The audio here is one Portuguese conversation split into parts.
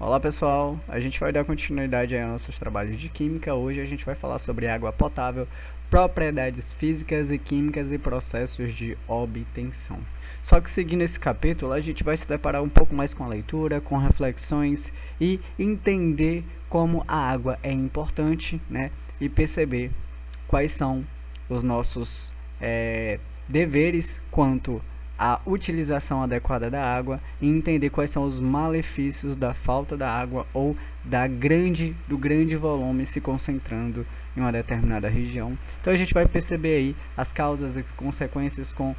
Olá pessoal, a gente vai dar continuidade aos nossos trabalhos de química. Hoje a gente vai falar sobre água potável, propriedades físicas e químicas e processos de obtenção. Só que seguindo esse capítulo, a gente vai se deparar um pouco mais com a leitura, com reflexões e entender como a água é importante, né? E perceber quais são os nossos deveres quanto a utilização adequada da água e entender quais são os malefícios da falta da água ou do grande volume se concentrando em uma determinada região. Então a gente vai perceber aí as causas e consequências com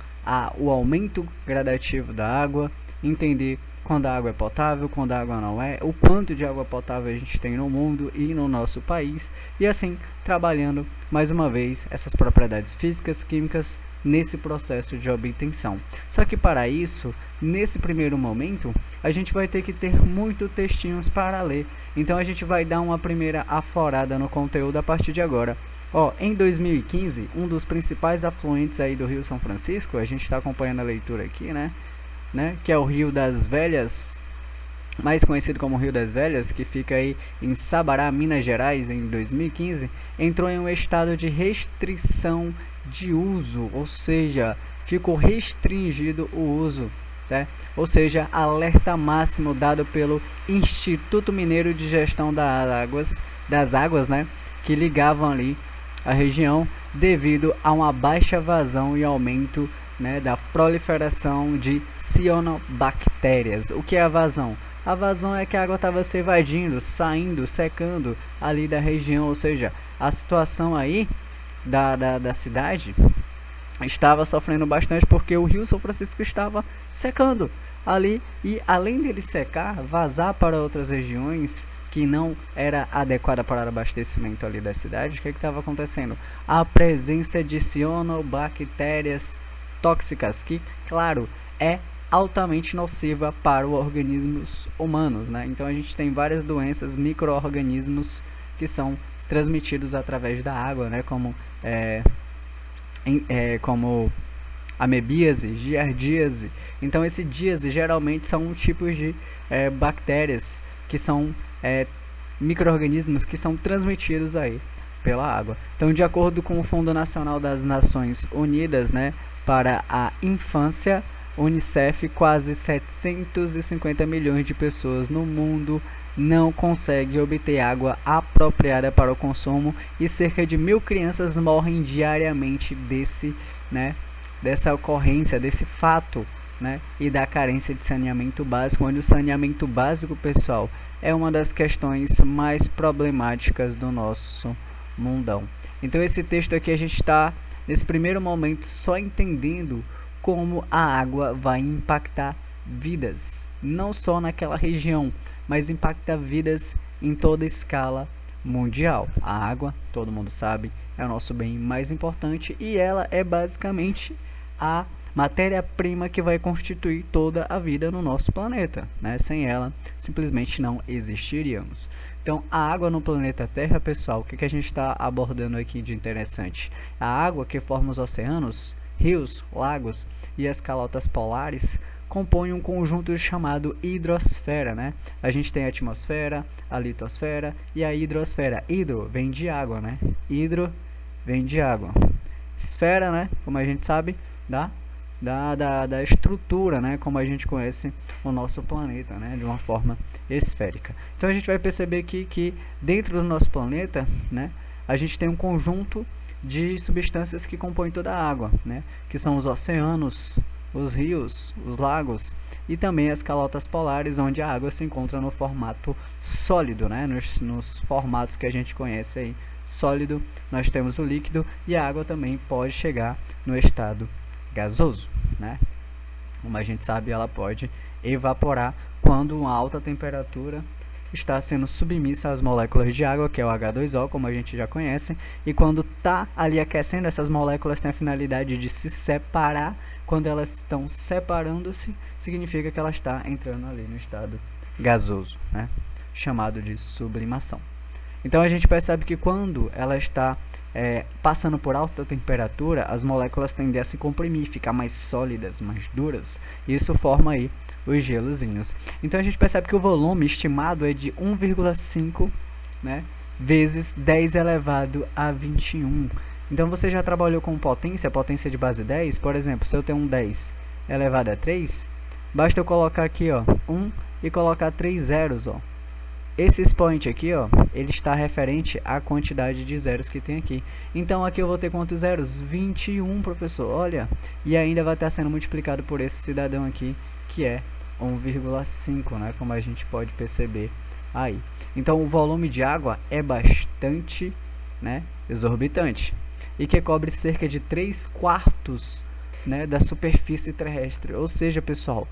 o aumento gradativo da água, entender quando a água é potável, quando a água não é, o quanto de água potável a gente tem no mundo e no nosso país, e assim trabalhando mais uma vez essas propriedades físicas, químicas nesse processo de obtenção. Só que para isso, nesse primeiro momento, a gente vai ter que ter muitos textinhos para ler. Então a gente vai dar uma primeira aflorada no conteúdo a partir de agora. Em 2015, um dos principais afluentes aí do Rio São Francisco, a gente está acompanhando a leitura aqui, né? Que é o Rio das Velhas, mais conhecido como Rio das Velhas, que fica aí em Sabará, Minas Gerais, em 2015, entrou em um estado de restrição de uso, ou seja, ficou restringido o uso, né? Ou seja, alerta máximo dado pelo Instituto Mineiro de Gestão das Águas, né, que ligavam ali a região devido a uma baixa vazão e aumento, né, da proliferação de cianobactérias. O que é a vazão? A vazão é que a água estava se evadindo, saindo, secando ali da região, ou seja, a situação aí da cidade estava sofrendo bastante porque o Rio São Francisco estava secando ali, e além dele secar, vazar para outras regiões que não era adequada para o abastecimento ali da cidade. O que estava acontecendo? A presença de cianobactérias tóxicas, que, claro, é altamente nociva para os organismos humanos, né? Então a gente tem várias doenças, micro-organismos que são transmitidos através da água, né? Como amebíase, giardíase. Então esse díase geralmente são tipos de bactérias que são micro-organismos que são transmitidos aí pela água. Então, de acordo com o Fundo Nacional das Nações Unidas, né, para a Infância, UNICEF, quase 750 milhões de pessoas no mundo não conseguem obter água apropriada para o consumo, e cerca de 1.000 crianças morrem diariamente dessa ocorrência, desse fato, né, e da carência de saneamento básico, onde o saneamento básico, pessoal, é uma das questões mais problemáticas do nosso mundão. Então esse texto aqui a gente está, nesse primeiro momento, só entendendo como a água vai impactar vidas, não só naquela região, mas impacta vidas em toda a escala mundial. A água, todo mundo sabe, é o nosso bem mais importante, e ela é basicamente a matéria-prima que vai constituir toda a vida no nosso planeta, né? Sem ela, simplesmente não existiríamos. Então, a água no planeta Terra, pessoal, o que a gente está abordando aqui de interessante? A água que forma os oceanos, rios, lagos e as calotas polares compõem um conjunto chamado hidrosfera, né? A gente tem a atmosfera, a litosfera e a hidrosfera. Hidro vem de água, né? Hidro vem de água. Esfera, né? Como a gente sabe, da estrutura, né, como a gente conhece o nosso planeta, né, de uma forma esférica. Então a gente vai perceber que dentro do nosso planeta, né, a gente tem um conjunto de substâncias que compõem toda a água, né, que são os oceanos, os rios, os lagos e também as calotas polares, onde a água se encontra no formato sólido, né, nos formatos que a gente conhece aí. Sólido, nós temos o líquido, e a água também pode chegar no estado gasoso, né? Como a gente sabe, ela pode evaporar quando uma alta temperatura está sendo submissa às moléculas de água, que é o H2O, como a gente já conhece, e quando está ali aquecendo, essas moléculas têm a finalidade de se separar. Quando elas estão separando-se, significa que ela está entrando ali no estado gasoso, né? Chamado de sublimação. Então a gente percebe que quando ela está passando por alta temperatura, as moléculas tendem a se comprimir, ficar mais sólidas, mais duras, e isso forma aí os gelozinhos. Então a gente percebe que o volume estimado é de 1,5, né, vezes 10 elevado a 21. Então você já trabalhou com potência de base 10, por exemplo, se eu tenho um 10 elevado a 3, basta eu colocar aqui, ó, 1 e colocar 3 zeros, ó. Esse expoente aqui, ó, ele está referente à quantidade de zeros que tem aqui. Então aqui eu vou ter quantos zeros? 21, professor, olha. E ainda vai estar sendo multiplicado por esse cidadão aqui, que é 1,5, né, como a gente pode perceber aí. Então o volume de água é bastante, né, exorbitante. E que cobre cerca de 3/4, né, da superfície terrestre. Ou seja, pessoal,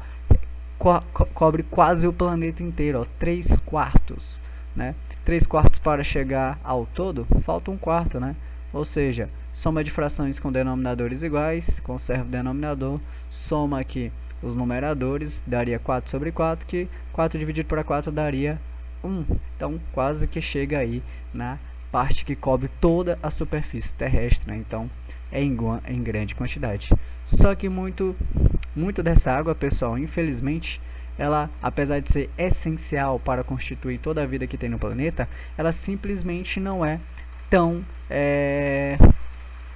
cobre quase o planeta inteiro, ó, 3/4, né? 3/4 para chegar ao todo, falta 1/4, né? Ou seja, soma de frações com denominadores iguais, conserva o denominador, soma aqui os numeradores, daria 4/4, que 4 dividido por 4 daria 1. Então, quase que chega aí na parte que cobre toda a superfície terrestre, né? Então, é em grande quantidade. Só que muito dessa água, pessoal, infelizmente, ela, apesar de ser essencial para constituir toda a vida que tem no planeta, ela simplesmente não é tão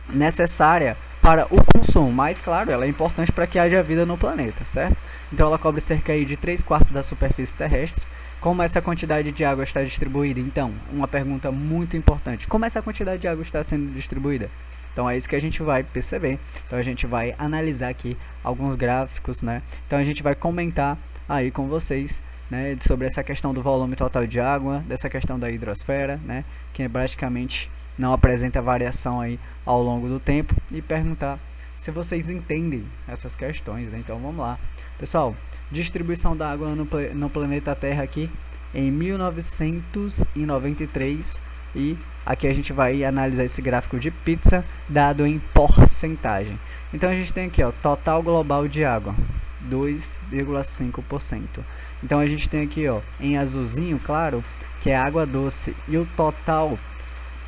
necessária para o consumo. Mas, claro, ela é importante para que haja vida no planeta, certo? Então, ela cobre cerca aí de 3/4 da superfície terrestre. Como essa quantidade de água está distribuída? Então, uma pergunta muito importante. Como essa quantidade de água está sendo distribuída? Então é isso que a gente vai perceber. Então a gente vai analisar aqui alguns gráficos, né? Então a gente vai comentar aí com vocês, né, sobre essa questão do volume total de água, dessa questão da hidrosfera, né, que praticamente não apresenta variação aí ao longo do tempo, e perguntar se vocês entendem essas questões, né? Então vamos lá. Pessoal, distribuição da água no planeta Terra aqui em 1993, e aqui a gente vai analisar esse gráfico de pizza dado em porcentagem. Então a gente tem aqui, ó, total global de água, 2,5%. Então a gente tem aqui, ó, em azulzinho claro, que é água doce, e o total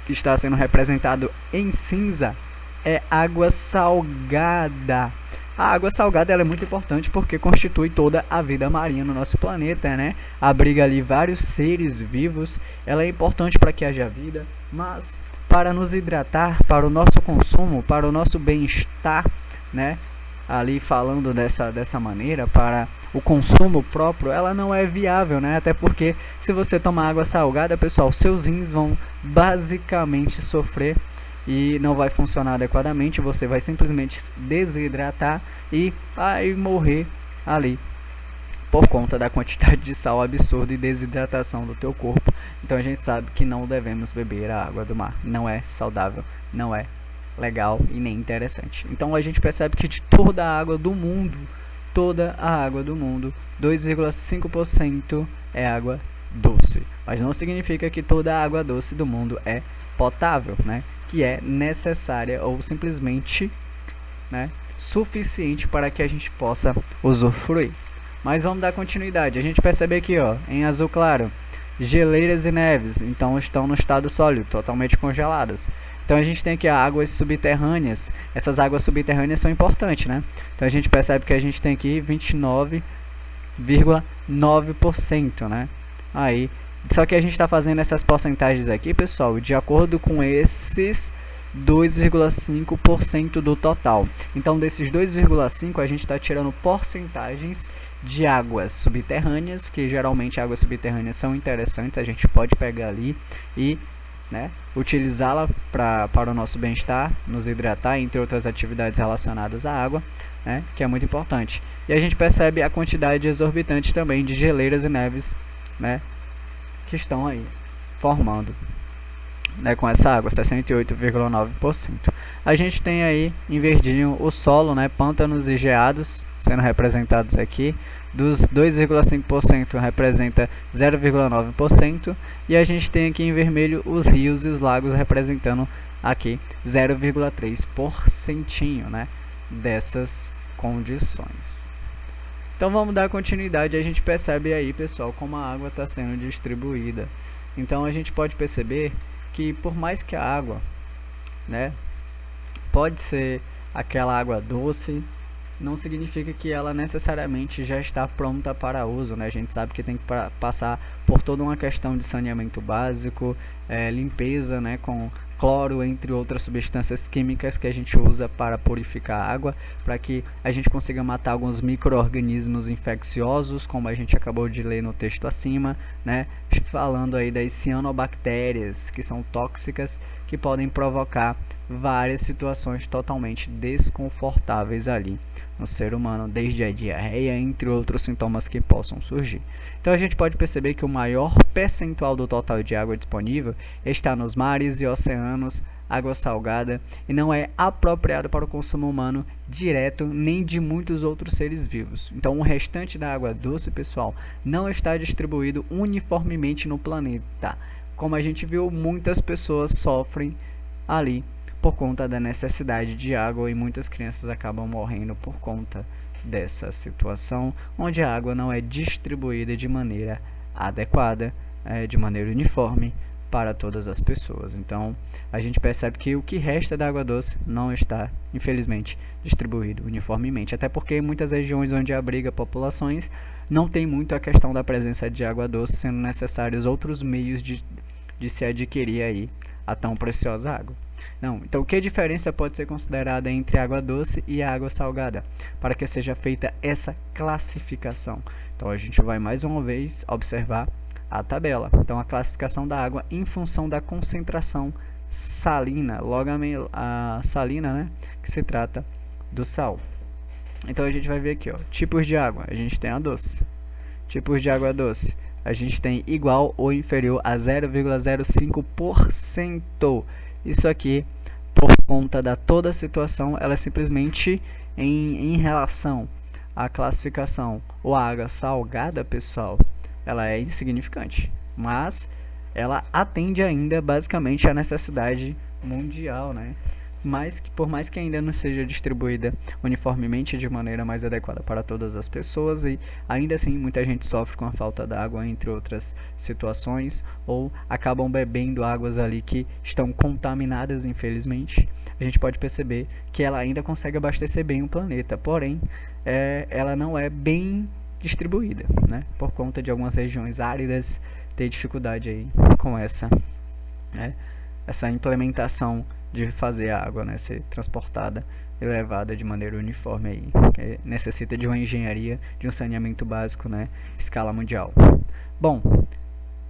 que está sendo representado em cinza é água salgada. A água salgada ela é muito importante porque constitui toda a vida marinha no nosso planeta, né? Abriga ali vários seres vivos. Ela é importante para que haja vida, mas para nos hidratar, para o nosso consumo, para o nosso bem-estar, né? Ali falando dessa maneira, para o consumo próprio, ela não é viável, né? Até porque se você tomar água salgada, pessoal, seus rins vão basicamente sofrer e não vai funcionar adequadamente, você vai simplesmente desidratar e vai morrer ali por conta da quantidade de sal absurda e desidratação do teu corpo. Então a gente sabe que não devemos beber a água do mar, não é saudável, não é legal e nem interessante. Então a gente percebe que de toda a água do mundo, 2,5% é água doce, mas não significa que toda a água doce do mundo é potável, né? Que é necessária ou simplesmente, né, suficiente para que a gente possa usufruir. Mas vamos dar continuidade. A gente percebe aqui, ó, em azul claro, geleiras e neves, então estão no estado sólido, totalmente congeladas. Então a gente tem aqui águas subterrâneas. Essas águas subterrâneas são importantes, né? Então a gente percebe que a gente tem aqui 29,9%, né? Aí, só que a gente está fazendo essas porcentagens aqui, pessoal, de acordo com esses 2,5% do total. Então, desses 2,5%, a gente está tirando porcentagens de águas subterrâneas, que geralmente águas subterrâneas são interessantes, a gente pode pegar ali e, né, utilizá-la para o nosso bem-estar, nos hidratar, entre outras atividades relacionadas à água, né, que é muito importante. E a gente percebe a quantidade exorbitante também de geleiras e neves, né, que estão aí formando, né, com essa água, 68,9%. A gente tem aí em verdinho o solo, né, pântanos e geados sendo representados aqui. Dos 2,5% representa 0,9%, e a gente tem aqui em vermelho os rios e os lagos representando aqui 0,3%, né, dessas condições. Então vamos dar continuidade. A gente percebe aí, pessoal, como a água está sendo distribuída. Então a gente pode perceber que por mais que a água, né, pode ser aquela água doce, não significa que ela necessariamente já está pronta para uso, né? A gente sabe que tem que passar por toda uma questão de saneamento básico, limpeza, né, com cloro, entre outras substâncias químicas que a gente usa para purificar a água, para que a gente consiga matar alguns micro-organismos infecciosos, como a gente acabou de ler no texto acima, né? Falando aí das cianobactérias, que são tóxicas, que podem provocar várias situações totalmente desconfortáveis ali no ser humano, desde a diarreia, entre outros sintomas que possam surgir. Então a gente pode perceber que o maior percentual do total de água disponível está nos mares e oceanos, água salgada, e não é apropriado para o consumo humano direto nem de muitos outros seres vivos. Então o restante da água doce, pessoal, não está distribuído uniformemente no planeta. Como a gente viu, muitas pessoas sofrem ali por conta da necessidade de água, e muitas crianças acabam morrendo por conta dessa situação, onde a água não é distribuída de maneira adequada, de maneira uniforme para todas as pessoas. Então a gente percebe que o que resta da água doce não está, infelizmente, distribuído uniformemente, até porque em muitas regiões onde abriga populações não tem muito a questão da presença de água doce, sendo necessários outros meios de se adquirir aí a tão preciosa água. Não, então que diferença pode ser considerada entre água doce e água salgada, para que seja feita essa classificação? Então a gente vai mais uma vez observar a tabela. Então a classificação da água em função da concentração salina, logo a salina, né, que se trata do sal. Então a gente vai ver aqui, ó, tipos de água. A gente tem a doce. Tipos de água doce. A gente tem igual ou inferior a 0,05%. Isso aqui, por conta da toda a situação, ela é simplesmente em relação à classificação ou à água salgada, pessoal, ela é insignificante, mas ela atende ainda basicamente à necessidade mundial, né? Mas que, por mais que ainda não seja distribuída uniformemente de maneira mais adequada para todas as pessoas, e ainda assim muita gente sofre com a falta d'água, entre outras situações, ou acabam bebendo águas ali que estão contaminadas, infelizmente, a gente pode perceber que ela ainda consegue abastecer bem o planeta, porém ela não é bem distribuída, né? Por conta de algumas regiões áridas ter dificuldade aí com essa implementação de fazer a água, né, ser transportada e levada de maneira uniforme aí, que necessita de uma engenharia, de um saneamento básico, né, escala mundial. Bom,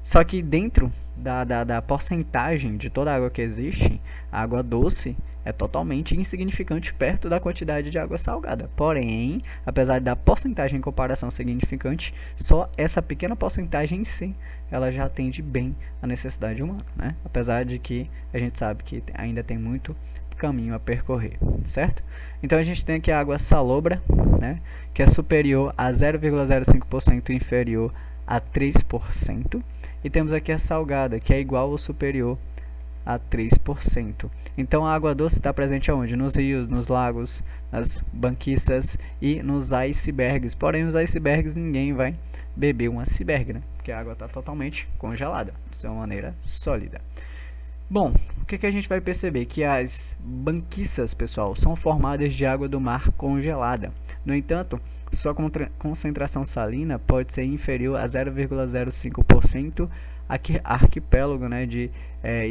só que dentro da porcentagem de toda a água que existe, a água doce é totalmente insignificante perto da quantidade de água salgada. Porém, apesar da porcentagem em comparação significante, só essa pequena porcentagem em si, ela já atende bem a necessidade humana, né? Apesar de que a gente sabe que ainda tem muito caminho a percorrer, certo? Então a gente tem aqui a água salobra, né, que é superior a 0,05%, inferior a 3%. E temos aqui a salgada, que é igual ou superior a 3%. Então a água doce está presente aonde? Nos rios, nos lagos, nas banquisas e nos icebergs. Porém, os icebergs ninguém vai beber um iceberg, né? Porque a água está totalmente congelada, de sua maneira sólida. Bom, o que a gente vai perceber? Que as banquisas, pessoal, são formadas de água do mar congelada. No entanto, sua concentração salina pode ser inferior a 0,05%. Arquipélago, né, de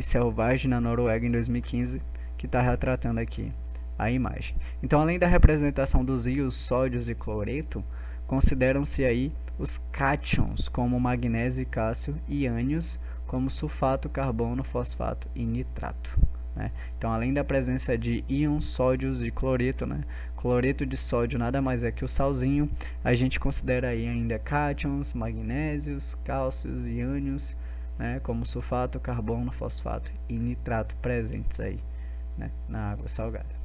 Selvagem, na Noruega, em 2015, que está retratando aqui a imagem. Então, além da representação dos íons sódios e cloreto, consideram-se aí os cátions, como magnésio e cálcio, e ânions, como sulfato, carbono, fosfato e nitrato, né? Então, além da presença de íons sódios e cloreto, né, cloreto de sódio nada mais é que o salzinho, a gente considera aí ainda cátions, magnésios, cálcios e ânions, né, como sulfato, carbono, fosfato e nitrato presentes aí, né, na água salgada.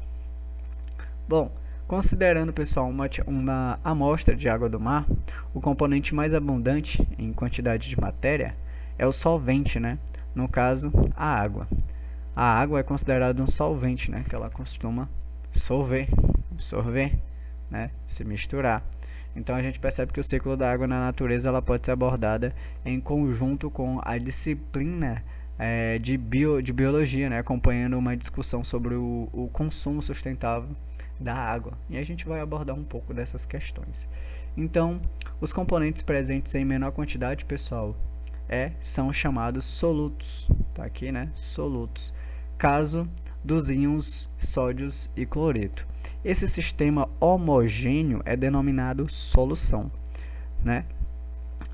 Bom, considerando, pessoal, uma amostra de água do mar, o componente mais abundante em quantidade de matéria é o solvente, né? No caso, a água. A água é considerada um solvente, né, que ela costuma absorver, né, se misturar. Então a gente percebe que o ciclo da água na natureza ela pode ser abordada em conjunto com a disciplina de biologia, né, acompanhando uma discussão sobre o consumo sustentável da água. E a gente vai abordar um pouco dessas questões. Então, os componentes presentes em menor quantidade, pessoal, são chamados solutos. Tá aqui, né? Solutos. Caso dos íons sódios e cloreto. Esse sistema homogêneo é denominado solução, né?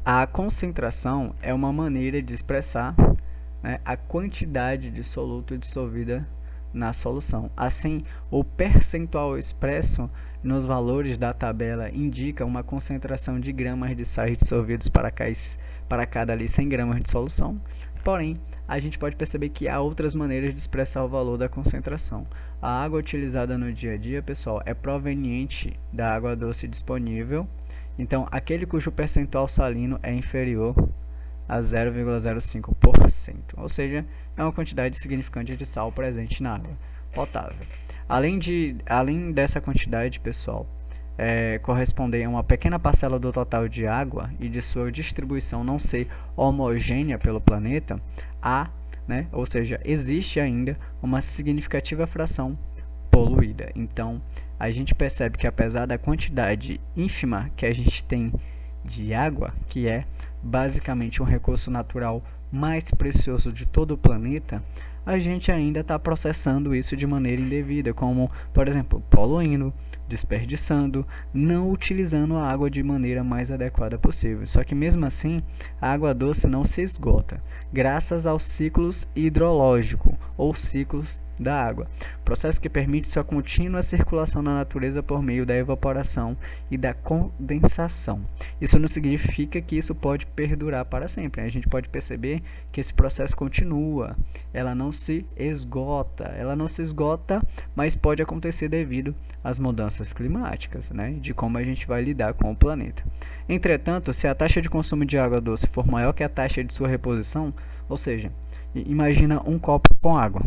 A concentração é uma maneira de expressar, né, a quantidade de soluto dissolvida na solução. Assim, o percentual expresso nos valores da tabela indica uma concentração de gramas de sais dissolvidos para cada ali 100 gramas de solução. Porém, a gente pode perceber que há outras maneiras de expressar o valor da concentração. A água utilizada no dia a dia, pessoal, é proveniente da água doce disponível. Então, aquele cujo percentual salino é inferior a 0,05%, ou seja, é uma quantidade significante de sal presente na água potável. Além dessa quantidade, pessoal, corresponder a uma pequena parcela do total de água e de sua distribuição não ser homogênea pelo planeta, ou seja, existe ainda uma significativa fração poluída. Então, a gente percebe que apesar da quantidade ínfima que a gente tem de água, que é basicamente um recurso natural mais precioso de todo o planeta, a gente ainda está processando isso de maneira indevida, como, por exemplo, poluindo, desperdiçando, não utilizando a água de maneira mais adequada possível. Só que mesmo assim, a água doce não se esgota, graças aos ciclos hidrológicos, ou ciclos da água, processo que permite sua contínua circulação na natureza por meio da evaporação e da condensação. Isso não significa que isso pode perdurar para sempre. A gente pode perceber que esse processo continua, ela não se esgota, mas pode acontecer devido às mudanças climáticas, né, de como a gente vai lidar com o planeta. Entretanto, se a taxa de consumo de água doce for maior que a taxa de sua reposição, ou seja, imagina um copo com água.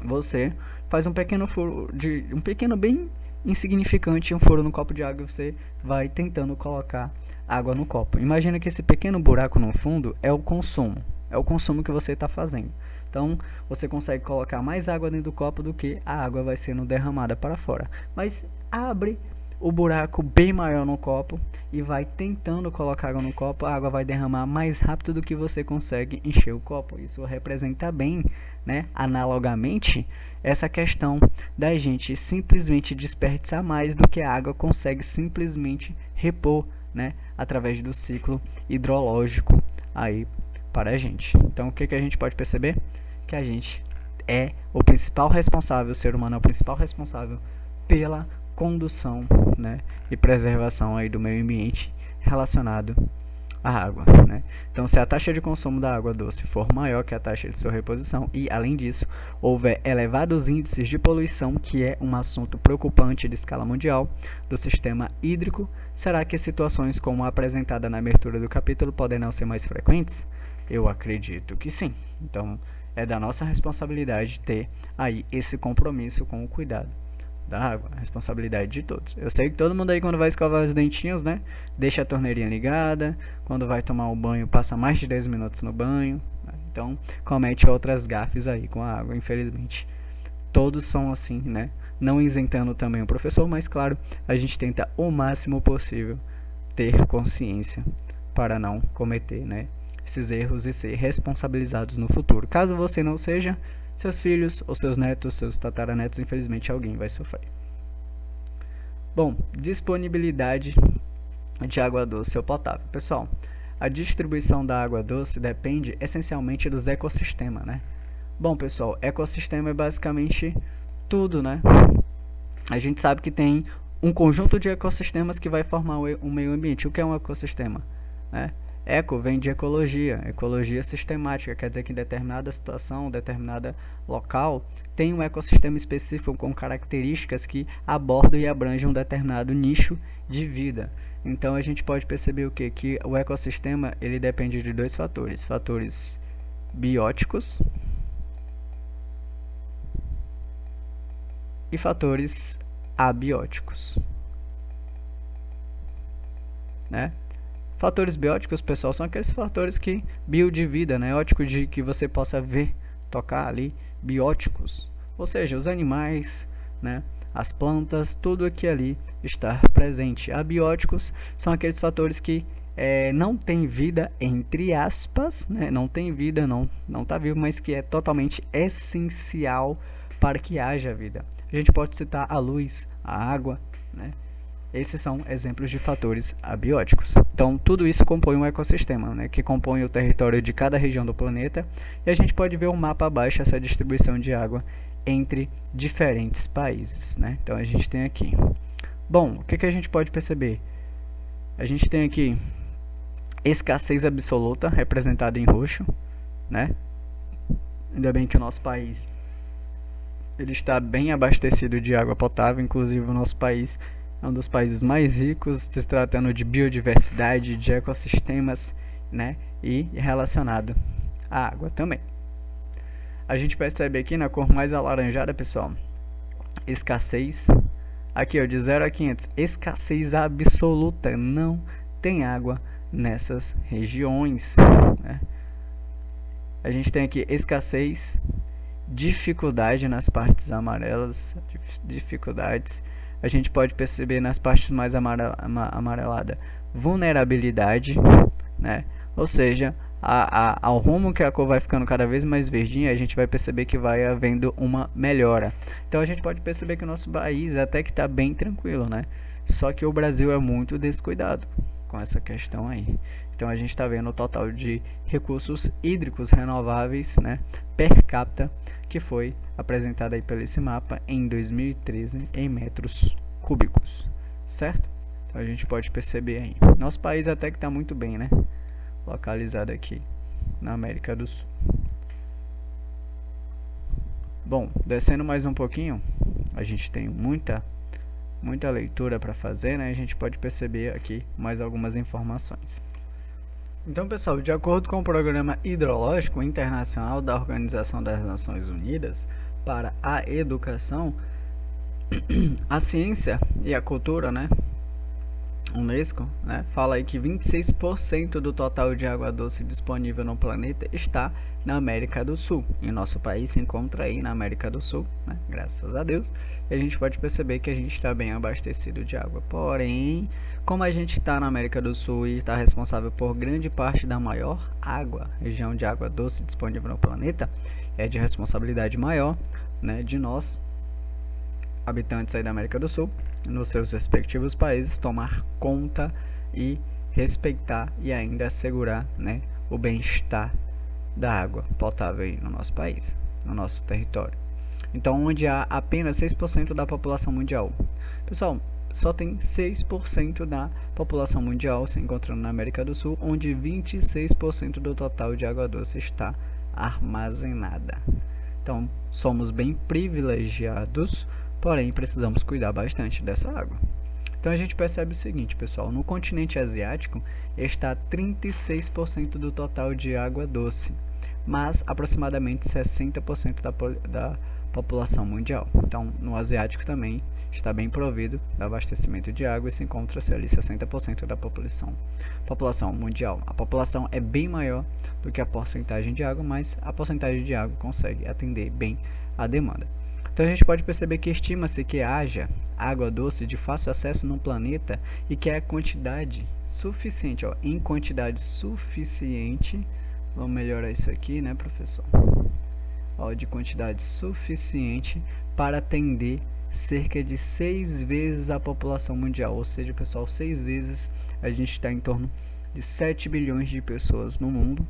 Você faz um pequeno furo, um pequeno bem insignificante, um furo no copo de água, e você vai tentando colocar água no copo. Imagina que esse pequeno buraco no fundo é o consumo que você está fazendo. Então, você consegue colocar mais água dentro do copo do que a água vai sendo derramada para fora. Mas abre o buraco bem maior no copo e vai tentando colocar água no copo, a água vai derramar mais rápido do que você consegue encher o copo. Isso representa bem, né, analogamente, essa questão da gente simplesmente desperdiçar mais do que a água consegue simplesmente repor, né, através do ciclo hidrológico aí para a gente. Então, o que a gente pode perceber? Que a gente é o principal responsável, o ser humano é o principal responsável pela condução, né, e preservação aí do meio ambiente relacionado à água, né? Então, se a taxa de consumo da água doce for maior que a taxa de sua reposição e, além disso, houver elevados índices de poluição, que é um assunto preocupante de escala mundial do sistema hídrico, será que situações como a apresentada na abertura do capítulo poderão ser mais frequentes? Eu acredito que sim. Então, é da nossa responsabilidade ter aí esse compromisso com o cuidado da água, a responsabilidade de todos. Eu sei que todo mundo aí, quando vai escovar os dentinhos, né, deixa a torneirinha ligada, quando vai tomar o banho passa mais de 10 minutos no banho, né? Então comete outras gafes aí com a água, infelizmente. Todos são assim, né, não isentando também o professor, mas claro, a gente tenta o máximo possível ter consciência para não cometer, né, esses erros e ser responsabilizados no futuro. Caso você não seja, seus filhos ou seus netos, seus tataranetos, infelizmente alguém vai sofrer. Bom, disponibilidade de água doce ou potável. Pessoal, a distribuição da água doce depende essencialmente dos ecossistemas, né? Bom, pessoal, ecossistema é basicamente tudo, né? A gente sabe que tem um conjunto de ecossistemas que vai formar um meio ambiente. O que é um ecossistema, né? Eco vem de ecologia, ecologia sistemática, quer dizer que em determinada situação, determinada local, tem um ecossistema específico com características que abordam e abrangem um determinado nicho de vida. Então a gente pode perceber o quê? Que o ecossistema ele depende de dois fatores, fatores bióticos e fatores abióticos, né? Fatores bióticos, pessoal, são aqueles fatores que bio de vida, né? Ótico de que você possa ver, tocar ali, bióticos, ou seja, os animais, né? as plantas, tudo aqui ali está presente. Abióticos são aqueles fatores que não tem vida, entre aspas, né? Não tem vida, não está vivo, mas que é totalmente essencial para que haja vida. A gente pode citar a luz, a água, né? Esses são exemplos de fatores abióticos. Então, tudo isso compõe um ecossistema, né, que compõe o território de cada região do planeta. E a gente pode ver o mapa abaixo, essa distribuição de água entre diferentes países, né? Então, a gente tem aqui. Bom, o que a gente pode perceber? A gente tem aqui escassez absoluta, representada em roxo, né? Ainda bem que o nosso país ele está bem abastecido de água potável, inclusive o nosso país é um dos países mais ricos, se tratando de biodiversidade, de ecossistemas, né? E relacionado à água também. A gente percebe aqui na cor mais alaranjada, pessoal, escassez. Aqui, ó, de 0 a 500, escassez absoluta, não tem água nessas regiões, né? A gente tem aqui escassez, dificuldade nas partes amarelas, dificuldades. A gente pode perceber nas partes mais amareladas vulnerabilidade, né? Ou seja, ao rumo que a cor vai ficando cada vez mais verdinha, a gente vai perceber que vai havendo uma melhora. Então a gente pode perceber que o nosso país até que está bem tranquilo, né? Só que o Brasil é muito descuidado com essa questão aí. Então a gente está vendo o total de recursos hídricos renováveis, né, per capita, que foi apresentado aí pelo esse mapa em 2013 em metros cúbicos, certo? Então a gente pode perceber aí. Nosso país até que está muito bem, né? Localizado aqui na América do Sul. Bom, descendo mais um pouquinho, a gente tem muita leitura para fazer, né? A gente pode perceber aqui mais algumas informações. Então, pessoal, de acordo com o Programa Hidrológico Internacional da Organização das Nações Unidas para a Educação, a ciência e a cultura, né, UNESCO, né, fala aí que 26% do total de água doce disponível no planeta está na América do Sul. E nosso país se encontra aí na América do Sul, né, graças a Deus. E a gente pode perceber que a gente está bem abastecido de água. Porém, como a gente está na América do Sul e está responsável por grande parte da maior região de água doce disponível no planeta, é de responsabilidade maior, né, de nós, habitantes aí da América do Sul, nos seus respectivos países, tomar conta e respeitar e ainda assegurar, né, o bem-estar da água potável aí no nosso país, no nosso território. Então, onde há apenas 6% da população mundial. Pessoal, só tem 6% da população mundial se encontrando na América do Sul, onde 26% do total de água doce está armazenada. Então, somos bem privilegiados, porém precisamos cuidar bastante dessa água. Então a gente percebe o seguinte, pessoal, no continente asiático está 36% do total de água doce, mas aproximadamente 60% da população mundial. Então no asiático também está bem provido do abastecimento de água e se encontra-se ali 60% da população mundial. A população é bem maior do que a porcentagem de água, mas a porcentagem de água consegue atender bem a demanda. Então a gente pode perceber que estima-se que haja água doce de fácil acesso no planeta e que é quantidade suficiente, ó, em quantidade suficiente, vamos melhorar isso aqui, né, professor? Ó, de quantidade suficiente para atender cerca de 6 vezes a população mundial, ou seja, pessoal, 6 vezes, a gente está em torno de 7 bilhões de pessoas no mundo,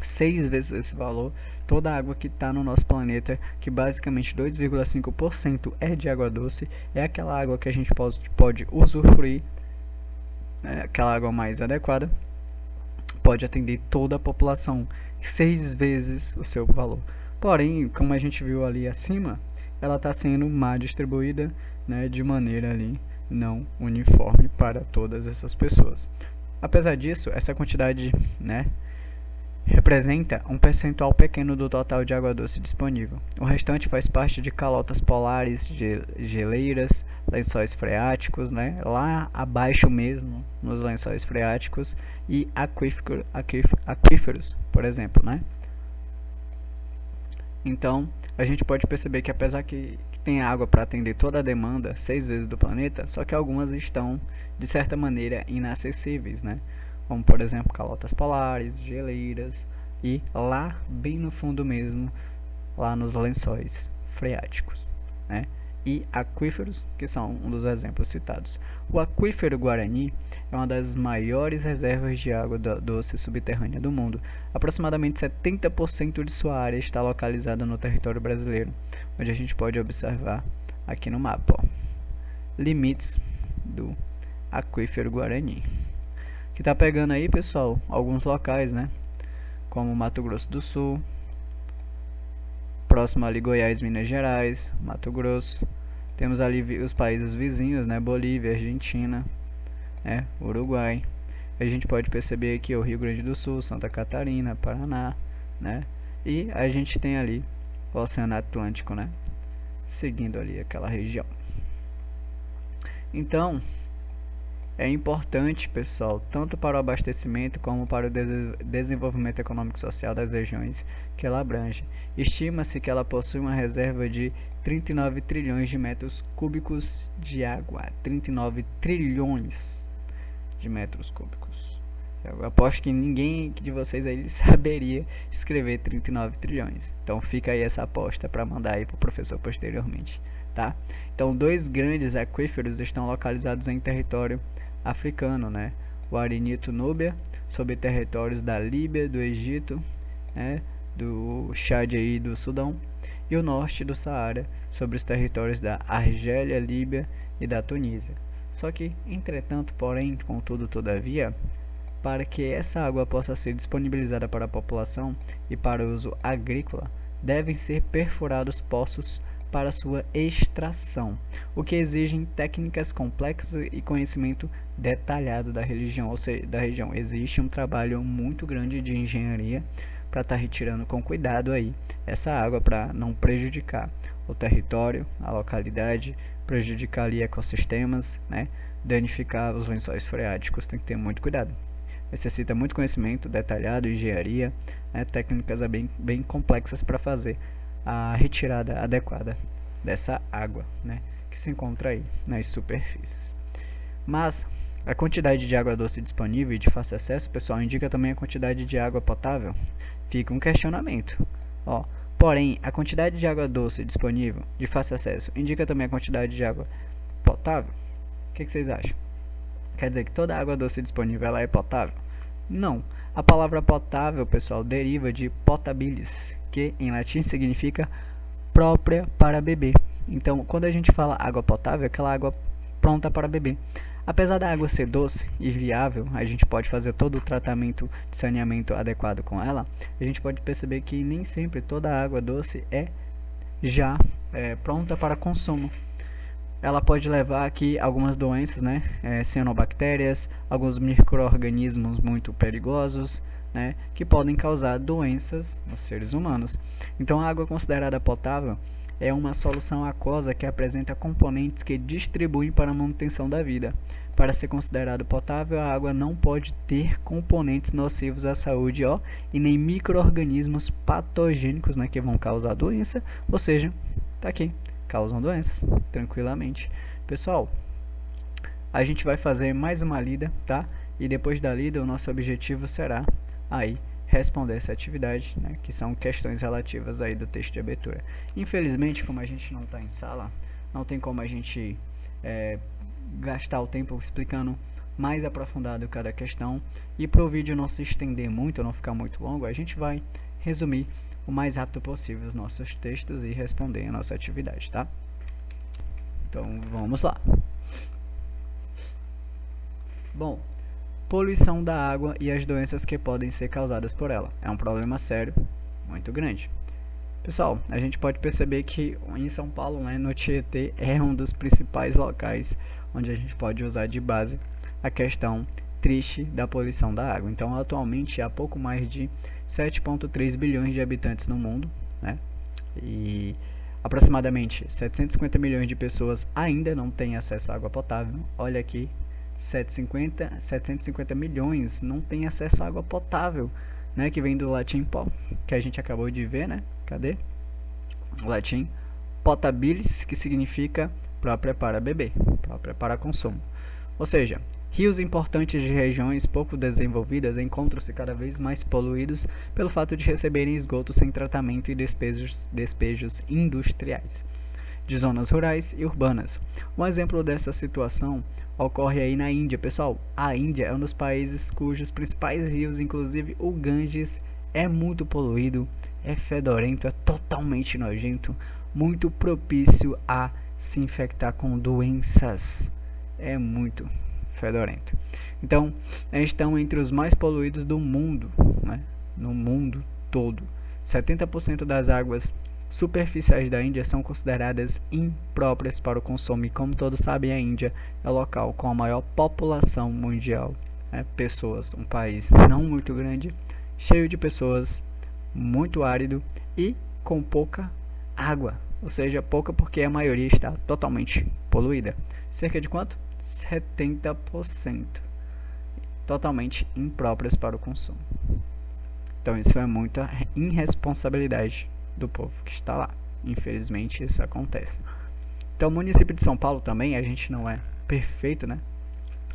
6 vezes esse valor, toda a água que está no nosso planeta, que basicamente 2,5% é de água doce, é aquela água que a gente pode usufruir, aquela água mais adequada, pode atender toda a população, 6 vezes o seu valor. Porém, como a gente viu ali acima, ela está sendo má distribuída, né, de maneira ali não uniforme para todas essas pessoas. Apesar disso, essa quantidade, né, representa um percentual pequeno do total de água doce disponível. O restante faz parte de calotas polares, geleiras, lençóis freáticos, né, lá abaixo mesmo, nos lençóis freáticos, e aquíferos, por exemplo, né. Então, a gente pode perceber que apesar que tem água para atender toda a demanda, 6 vezes do planeta, só que algumas estão, de certa maneira, inacessíveis, né? Como, por exemplo, calotas polares, geleiras e lá bem no fundo mesmo, lá nos lençóis freáticos, né? E aquíferos, que são um dos exemplos citados. O aquífero Guarani é uma das maiores reservas de água doce subterrânea do mundo. Aproximadamente 70% de sua área está localizada no território brasileiro, onde a gente pode observar aqui no mapa, ó, limites do aquífero Guarani. Que tá pegando aí, pessoal, alguns locais, né? Como Mato Grosso do Sul, próximo ali Goiás, Minas Gerais, Mato Grosso. Temos ali os países vizinhos, né? Bolívia, Argentina, Uruguai. A gente pode perceber aqui o Rio Grande do Sul, Santa Catarina, Paraná, né? E a gente tem ali o Oceano Atlântico, né? Seguindo ali aquela região. Então, é importante, pessoal, tanto para o abastecimento como para o desenvolvimento econômico e social das regiões que ela abrange. Estima-se que ela possui uma reserva de 39 trilhões de metros cúbicos de água. 39 trilhões de metros cúbicos. Eu aposto que ninguém de vocês aí saberia escrever 39 trilhões. Então fica aí essa aposta para mandar aí para o professor posteriormente, tá? Então, 2 grandes aquíferos estão localizados em território africano, né? O Arenito Núbia, sobre territórios da Líbia, do Egito, né? Do Chad e do Sudão, e o norte do Saara, sobre os territórios da Argélia, Líbia e da Tunísia. Só que, entretanto, porém, contudo, todavia, para que essa água possa ser disponibilizada para a população e para uso agrícola, devem ser perfurados poços para sua extração, o que exige técnicas complexas e conhecimento detalhado da região, ou seja, da região. Existe um trabalho muito grande de engenharia para estar retirando com cuidado aí essa água para não prejudicar o território, a localidade, prejudicar ali ecossistemas, né? Danificar os lençóis freáticos, tem que ter muito cuidado. Necessita muito conhecimento detalhado, engenharia, né? Técnicas bem complexas para fazer a retirada adequada dessa água, né, que se encontra aí nas superfícies. Mas a quantidade de água doce disponível e de fácil acesso, pessoal, indica também a quantidade de água potável. Fica um questionamento. Ó, porém, a quantidade de água doce disponível de fácil acesso indica também a quantidade de água potável? O que vocês acham? Quer dizer que toda água doce disponível ela é potável? Não. A palavra potável, pessoal, deriva de potabilis, que em latim significa própria para beber. Então, quando a gente fala água potável, é aquela água pronta para beber. Apesar da água ser doce e viável, a gente pode fazer todo o tratamento de saneamento adequado com ela, a gente pode perceber que nem sempre toda a água doce é já pronta para consumo. Ela pode levar aqui algumas doenças, né? Cianobactérias, alguns micro-organismos muito perigosos, né? Que podem causar doenças nos seres humanos. Então, a água considerada potável é uma solução aquosa que apresenta componentes que distribuem para a manutenção da vida. Para ser considerado potável, a água não pode ter componentes nocivos à saúde, e nem micro-organismos patogênicos, né, que vão causar doença, ou seja, tá aqui, causam doenças, tranquilamente. Pessoal, a gente vai fazer mais uma lida, tá? E depois da lida, o nosso objetivo será aí responder essa atividade, né, que são questões relativas aí do texto de abertura. Infelizmente, como a gente não está em sala, não tem como a gente gastar o tempo explicando mais aprofundado cada questão, e para o vídeo não se estender muito, não ficar muito longo, a gente vai resumir o mais rápido possível os nossos textos e responder a nossa atividade, tá? Então vamos lá. Bom, poluição da água e as doenças que podem ser causadas por ela. É um problema sério, muito grande. Pessoal, a gente pode perceber que em São Paulo, né, no Tietê, é um dos principais locais onde a gente pode usar de base a questão triste da poluição da água. Então, atualmente, há pouco mais de 7,3 bilhões de habitantes no mundo, né? E aproximadamente 750 milhões de pessoas ainda não têm acesso à água potável. Olha aqui, 750 milhões não têm acesso à água potável, né? Que vem do latim pó, que a gente acabou de ver, né? Cadê? O latim potabilis, que significa própria para beber, própria para consumo. Ou seja, rios importantes de regiões pouco desenvolvidas encontram-se cada vez mais poluídos pelo fato de receberem esgoto sem tratamento e despejos industriais de zonas rurais e urbanas. Um exemplo dessa situação ocorre aí na Índia, pessoal. A Índia é um dos países cujos principais rios, inclusive o Ganges, é muito poluído, é fedorento, é totalmente nojento, muito propício a se infectar com doenças. É muito fedorento. Então, estão entre os mais poluídos do mundo, né? No mundo todo. 70% das águas superficiais da Índia são consideradas impróprias para o consumo. E como todos sabem, a Índia é o local com a maior população mundial. Pessoas, um país não muito grande, cheio de pessoas, muito árido e com pouca água. Ou seja, pouca porque a maioria está totalmente poluída. Cerca de quanto? 70%. Totalmente impróprias para o consumo. Então isso é muita irresponsabilidade do povo que está lá. Infelizmente isso acontece. Então o município de São Paulo também, a gente não é perfeito, né?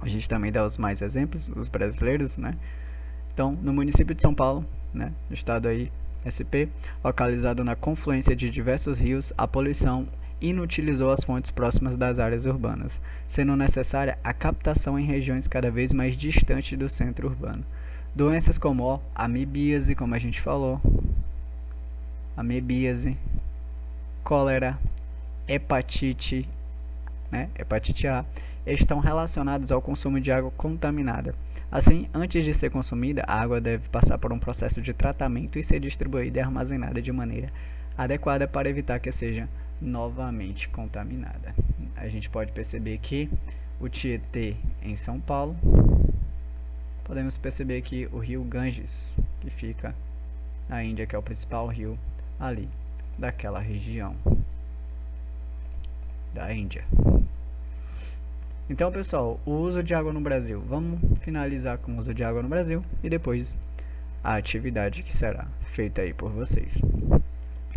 A gente também dá os mais exemplos, os brasileiros, né? Então no município de São Paulo, né, no estado aí SP, localizado na confluência de diversos rios, a poluição inutilizou as fontes próximas das áreas urbanas, sendo necessária a captação em regiões cada vez mais distantes do centro urbano. Doenças como amebíase, como a gente falou, amebíase, cólera, hepatite, né, hepatite A, estão relacionadas ao consumo de água contaminada. Assim, antes de ser consumida, a água deve passar por um processo de tratamento e ser distribuída e armazenada de maneira adequada para evitar que seja novamente contaminada. A gente pode perceber que o Tietê em São Paulo, podemos perceber que o rio Ganges, que fica na Índia, que é o principal rio ali daquela região da Índia. Então, pessoal, o uso de água no Brasil. Vamos finalizar com o uso de água no Brasil e depois a atividade que será feita aí por vocês.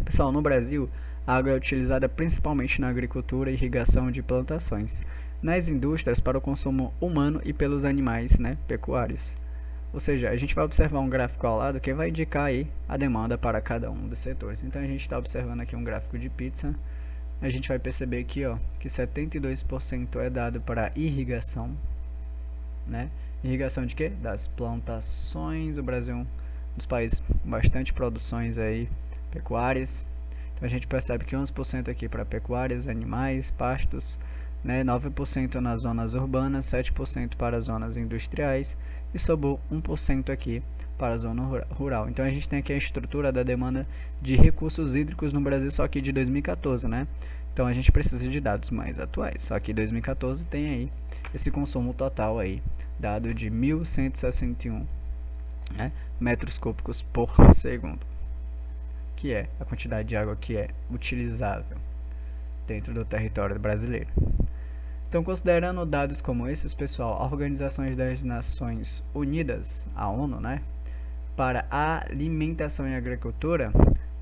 Pessoal, no Brasil, a água é utilizada principalmente na agricultura e irrigação de plantações, nas indústrias para o consumo humano e pelos animais, né, pecuários. Ou seja, a gente vai observar um gráfico ao lado que vai indicar aí a demanda para cada um dos setores. Então a gente está observando aqui um gráfico de pizza. A gente vai perceber aqui, ó, que 72% é dado para irrigação, né? Irrigação de quê? Das plantações. O Brasil é um dos países com bastante produções aí pecuárias. Então a gente percebe que 11% aqui para pecuárias, animais, pastos, né? 9% nas zonas urbanas, 7% para as zonas industriais e sobrou 1% aqui para a zona rural. Então a gente tem aqui a estrutura da demanda de recursos hídricos no Brasil, só que de 2014, né? Então a gente precisa de dados mais atuais. Só que 2014 tem aí esse consumo total aí, dado de 1.161, né, metros cúbicos por segundo, que é a quantidade de água que é utilizável dentro do território brasileiro. Então, considerando dados como esses, pessoal, a Organização das Nações Unidas, a ONU, né, para a alimentação e agricultura,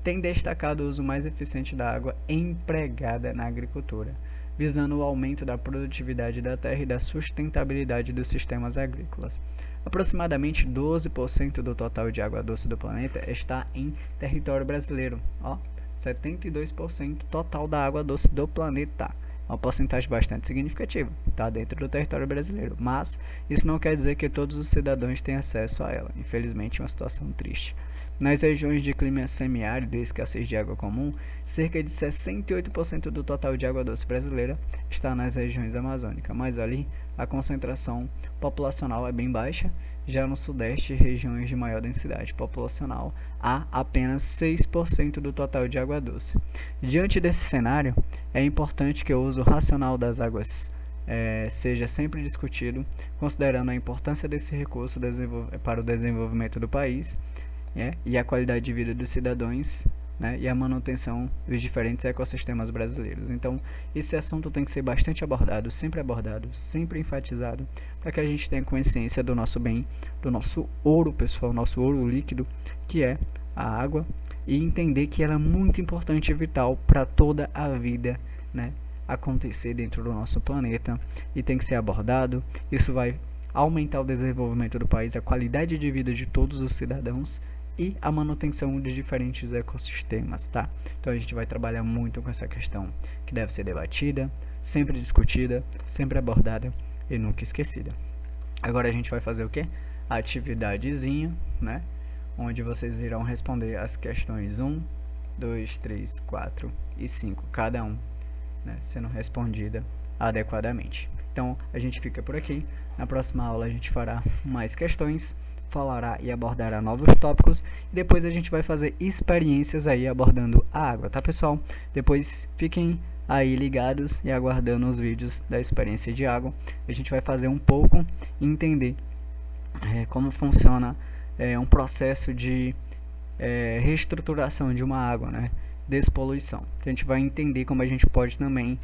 tem destacado o uso mais eficiente da água empregada na agricultura, visando o aumento da produtividade da terra e da sustentabilidade dos sistemas agrícolas. Aproximadamente 12% do total de água doce do planeta está em território brasileiro. 72% total da água doce do planeta. Uma porcentagem bastante significativa, está dentro do território brasileiro, mas isso não quer dizer que todos os cidadãos têm acesso a ela. Infelizmente, é uma situação triste. Nas regiões de clima semiárido e escassez de água comum, cerca de 68% do total de água doce brasileira está nas regiões amazônicas, mas ali a concentração populacional é bem baixa. Já no sudeste, regiões de maior densidade populacional, há apenas 6% do total de água doce. Diante desse cenário, é importante que o uso racional das águas seja sempre discutido, considerando a importância desse recurso para o desenvolvimento do país, e a qualidade de vida dos cidadãos, né, e a manutenção dos diferentes ecossistemas brasileiros. Então, esse assunto tem que ser bastante abordado, sempre enfatizado, para que a gente tenha consciência do nosso bem, do nosso ouro, pessoal, nosso ouro líquido, que é a água e entender que ela é muito importante e vital para toda a vida, né, acontecer dentro do nosso planeta e tem que ser abordado. Isso vai aumentar o desenvolvimento do país, a qualidade de vida de todos os cidadãos e a manutenção de diferentes ecossistemas, tá? Então a gente vai trabalhar muito com essa questão que deve ser debatida, sempre discutida, sempre abordada e nunca esquecida. Agora a gente vai fazer o quê? A atividadezinha, né? Onde vocês irão responder as questões 1, 2, 3, 4 e 5, cada um, né, sendo respondida adequadamente. Então a gente fica por aqui. Na próxima aula a gente fará mais questões, falará e abordará novos tópicos e depois a gente vai fazer experiências aí abordando a água, tá pessoal? Depois fiquem aí ligados e aguardando os vídeos da experiência de água. A gente vai fazer um pouco e entender como funciona um processo de reestruturação de uma água, né? Despoluição. A gente vai entender como a gente pode também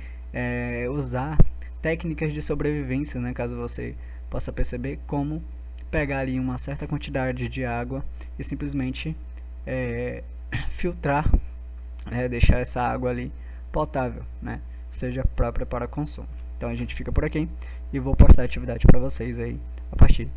usar técnicas de sobrevivência, né? Caso você possa perceber como pegar ali uma certa quantidade de água e simplesmente filtrar, deixar essa água ali potável, né? Seja própria para consumo. Então a gente fica por aqui e vou postar a atividade para vocês aí a partir